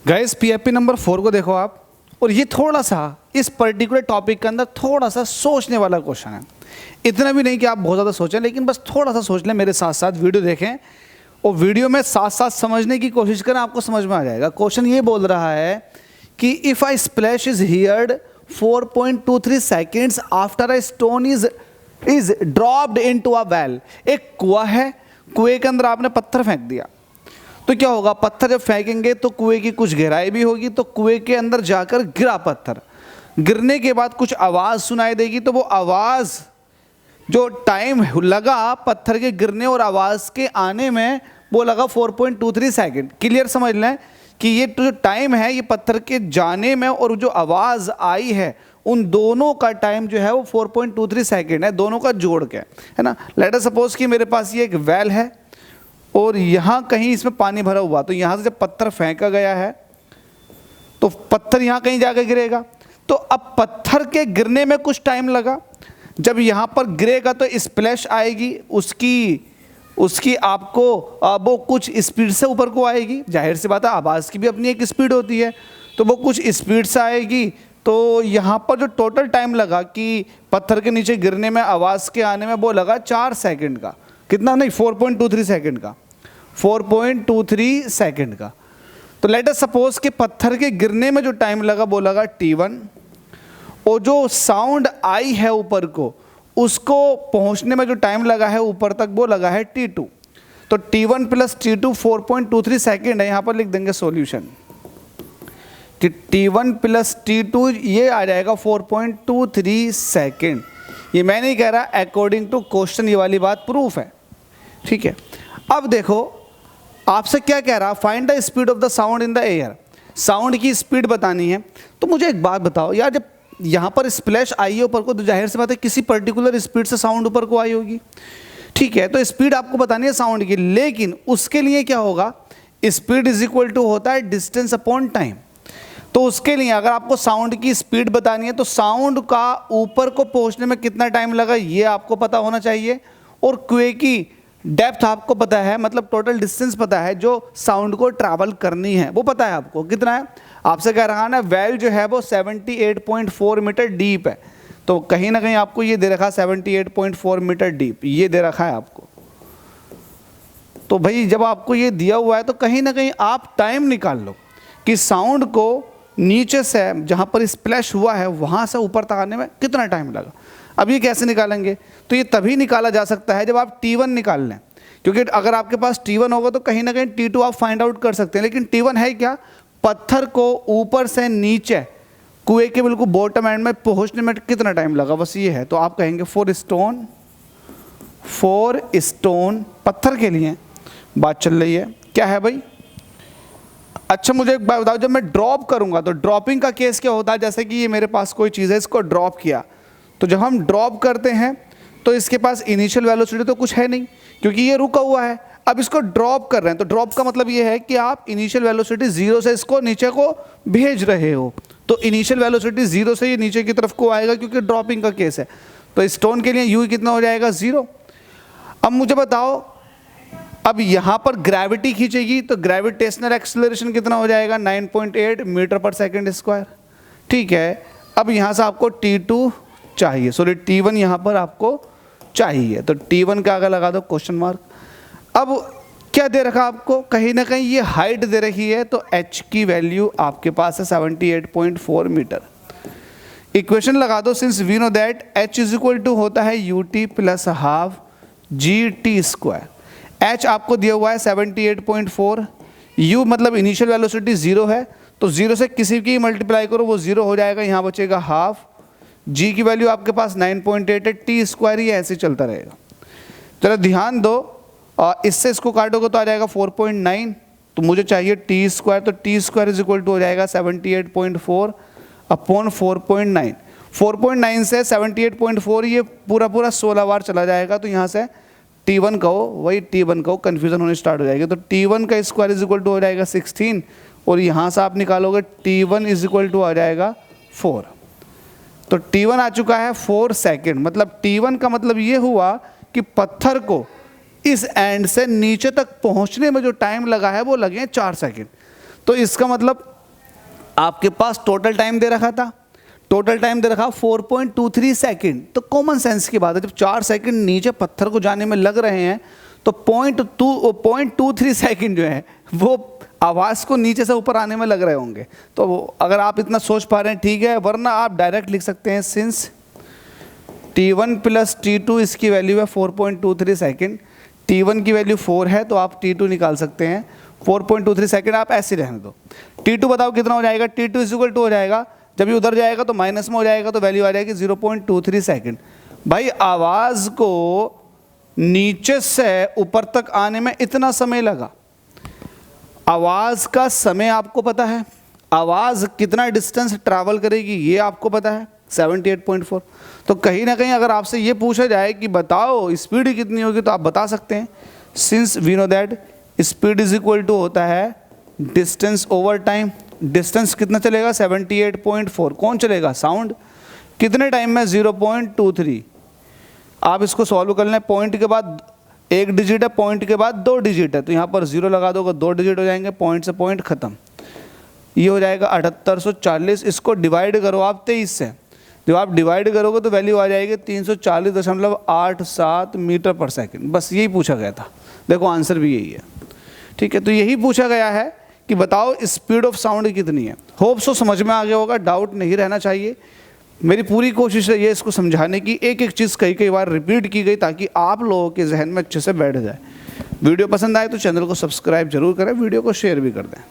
Guys PFP number 4 को देखो आप, और ये थोड़ा सा इस पर्टिकुलर टॉपिक के अंदर थोड़ा सा सोचने वाला क्वेश्चन है। इतना भी नहीं कि आप बहुत ज़्यादा सोचें, लेकिन बस थोड़ा सा सोच लें, मेरे साथ साथ वीडियो देखें और वीडियो में साथ साथ समझने की कोशिश करें, आपको समझ में आ जाएगा। क्वेश्चन ये बोल रहा है कि if I splash is heard 4.23 seconds after a stone is dropped into a well. एक कुआं है, कुएं के अंदर आपने पत्थर फेंक दिया, तो क्या होगा? पत्थर जब फेंकेंगे तो कुएं की कुछ गहराई भी होगी, तो कुएं के अंदर जाकर गिरा पत्थर, गिरने के बाद कुछ आवाज़ सुनाई देगी, तो वो आवाज़ जो टाइम लगा पत्थर के गिरने और आवाज़ के आने में वो लगा 4.23 सेकेंड। क्लियर समझ लें कि ये जो टाइम है ये पत्थर के जाने में और जो आवाज़ आई है उन दोनों का टाइम जो है वो 4.23 सेकेंड है, दोनों का जोड़ के, है ना। लेट अस सपोज कि मेरे पास ये एक वेल है और यहाँ कहीं इसमें पानी भरा हुआ, तो यहाँ से जब पत्थर फेंका गया है तो पत्थर यहाँ कहीं जाकर गिरेगा। तो अब पत्थर के गिरने में कुछ टाइम लगा, जब यहाँ पर गिरेगा तो स्प्लैश आएगी, उसकी आपको वो कुछ स्पीड से ऊपर को आएगी। जाहिर सी बात है, आवाज़ की भी अपनी एक स्पीड होती है, तो वो कुछ स्पीड से आएगी। तो यहाँ पर जो टोटल टाइम लगा कि पत्थर के नीचे गिरने में आवाज़ के आने में वो लगा 4 सेकंड का। कितना? नहीं, 4.23 सेकंड का, 4.23 सेकंड का। तो लेट अस सपोज कि पत्थर के गिरने में जो टाइम लगा वो लगा T1, और जो साउंड आई है ऊपर को उसको पहुंचने में जो टाइम लगा है ऊपर तक वो लगा है T2। तो T1 प्लस T2 4.23 सेकेंड है। यहाँ पर लिख देंगे सॉल्यूशन कि T1 प्लस T2 ये आ जाएगा 4.23 सेकेंड। ये मैं नहीं कह रहा, अकॉर्डिंग टू क्वेश्चन ये वाली बात प्रूफ है, ठीक है। अब देखो आपसे क्या कह रहा, find the speed of the sound in the air. Sound की स्पीड बतानी है। तो मुझे एक बात बताओ यार, जब यहाँ पर स्प्लैश आई है ऊपर को तो जाहिर सी बात है किसी पर्टिकुलर स्पीड से साउंड ऊपर को आई होगी, ठीक है। तो स्पीड आपको बतानी है साउंड की, लेकिन उसके लिए क्या होगा? स्पीड इज इक्वल टू होता है डिस्टेंस अपॉन टाइम। तो उसके लिए अगर आपको साउंड की स्पीड बतानी है तो साउंड का ऊपर को पहुंचने में कितना टाइम लगा ये आपको पता होना चाहिए, और कुएं की डेप्थ आपको पता है, मतलब टोटल डिस्टेंस पता है जो साउंड को ट्रैवल करनी है वो पता है आपको कितना है। आपसे कह रहा है ना वेल जो है वो 78.4 मीटर डीप है, तो कहीं ना कहीं आपको ये दे रखा है 78.4 मीटर डीप, ये दे रखा है आपको। तो भाई जब आपको ये दिया हुआ है तो कहीं ना कहीं आप टाइम निकाल लो कि साउंड को नीचे से जहाँ पर स्प्लैश हुआ है वहाँ से ऊपर तक आने में कितना टाइम लगा। अब ये कैसे निकालेंगे? तो ये तभी निकाला जा सकता है जब आप T1 निकाल लें, क्योंकि अगर आपके पास T1 होगा तो कहीं ना कहीं T2 आप फाइंड आउट कर सकते हैं। लेकिन T1 है क्या? पत्थर को ऊपर से नीचे कुएं के बिल्कुल बॉटम एंड में पहुंचने में कितना टाइम लगा, बस ये है। तो आप कहेंगे 4 स्टोन पत्थर के लिए बात चल रही है। क्या है भाई? अच्छा मुझे एक बात बताओ, जब मैं ड्रॉप करूंगा तो ड्रॉपिंग का केस क्या होता है? जैसे कि ये मेरे पास कोई चीज़ है, इसको ड्रॉप किया, तो जब हम ड्रॉप करते हैं तो इसके पास इनिशियल वेलोसिटी तो कुछ है नहीं क्योंकि ये रुका हुआ है। अब इसको ड्रॉप कर रहे हैं, तो ड्रॉप का मतलब ये है कि आप इनिशियल वेलोसिटी 0 से इसको नीचे को भेज रहे हो, तो इनिशियल वेलोसिटी 0 से ये नीचे की तरफ को आएगा क्योंकि ड्रॉपिंग का केस है। तो स्टोन के लिए यू कितना हो जाएगा? 0। अब मुझे बताओ, अब यहाँ पर ग्रेविटी खींचेगी तो ग्रेविटेशनल एक्सेलरेशन कितना हो जाएगा? 9.8 मीटर पर सेकेंड स्क्वायर, ठीक है। अब यहाँ से आपको T2 चाहिए, सॉरी T1 यहाँ पर आपको चाहिए, तो T1 का आगे लगा दो क्वेश्चन मार्क। अब क्या दे रखा आपको? कहीं ना कहीं ये हाइट दे रखी है, तो h की वैल्यू आपके पास है 78.4 मीटर। इक्वेशन लगा दो, since we know that h is equal to होता है ut plus half gt square. h आपको दिया हुआ है 78.4, u मतलब इनिशियल वेलोसिटी 0 है, तो 0 से किसी की मल्टीप्लाई करो वो 0 हो जाएगा, यहाँ बचेगा हाफ। g की वैल्यू आपके पास 9.8 है, t स्क्वायर ही ऐसे चलता रहेगा। चलो ध्यान दो, इससे इसको काटोगे तो आ जाएगा 4.9, तो मुझे चाहिए टी स्क्वायर, तो T square is equal to हो जाएगा 78.4 अपॉन 4.9। 4.9 से 78.4 ये पूरा 16 बार चला जाएगा, तो यहाँ से T1 कहो, वही T1 कहो, कन्फ्यूजन होने स्टार्ट हो जाएगी। तो T1 का स्क्वायर इज इक्वल टू हो जाएगा 16, और यहाँ से आप निकालोगे T1 इज इक्वल टू आ जाएगा 4। तो T1 आ चुका है 4 सेकेंड। मतलब T1 का मतलब ये हुआ कि पत्थर को इस एंड से नीचे तक पहुंचने में जो टाइम लगा है वो लगे 4 सेकेंड। तो इसका मतलब आपके पास टोटल टाइम दे रखा था, टोटल टाइम दे रखा 4.23 सेकंड। तो कॉमन सेंस की बात है, जब 4 सेकंड नीचे पत्थर को जाने में लग रहे हैं तो 0.23 सेकंड जो है वो आवाज़ को नीचे से ऊपर आने में लग रहे होंगे। तो अगर आप इतना सोच पा रहे हैं ठीक है, वरना आप डायरेक्ट लिख सकते हैं सिंस T1 प्लस T2 इसकी वैल्यू है 4.23 सेकंड, T1 की वैल्यू 4 है तो आप T2 निकाल सकते हैं 4.23 सेकंड। आप ऐसे रहने दो। T2 बताओ कितना हो जाएगा, T2 इज इक्वल टू हो जाएगा, जब ये उधर जाएगा तो माइनस में हो जाएगा तो वैल्यू आ जाएगी 0.23 सेकंड। भाई आवाज़ को नीचे से ऊपर तक आने में इतना समय लगा। आवाज़ का समय आपको पता है, आवाज़ कितना डिस्टेंस ट्रैवल करेगी ये आपको पता है 78.4। तो कहीं ना कहीं अगर आपसे ये पूछा जाए कि बताओ स्पीड कितनी होगी तो आप बता सकते हैं since we know that speed is equal to होता है डिस्टेंस ओवर टाइम। डिस्टेंस कितना चलेगा 78.4। कौन चलेगा, साउंड। कितने टाइम में 0.23। आप इसको सॉल्व कर लें, पॉइंट के बाद 1 डिजिट है, पॉइंट के बाद 2 डिजिट है, तो यहाँ पर 0 लगा दोगे 2 डिजिट हो जाएंगे, पॉइंट से पॉइंट खत्म। ये हो जाएगा 7840। इसको डिवाइड करो आप 23 से, जब आप डिवाइड करोगे तो वैल्यू आ जाएगी 340.87 मीटर पर सेकंड। बस यही पूछा गया था, देखो आंसर भी यही है। ठीक है, तो यही पूछा गया है कि बताओ स्पीड ऑफ साउंड कितनी है। होप सो समझ में आ गया होगा, डाउट नहीं रहना चाहिए। मेरी पूरी कोशिश है ये इसको समझाने की, एक एक चीज़ कई बार रिपीट की गई ताकि आप लोगों के जहन में अच्छे से बैठ जाए। वीडियो पसंद आए तो चैनल को सब्सक्राइब जरूर करें, वीडियो को शेयर भी कर दें।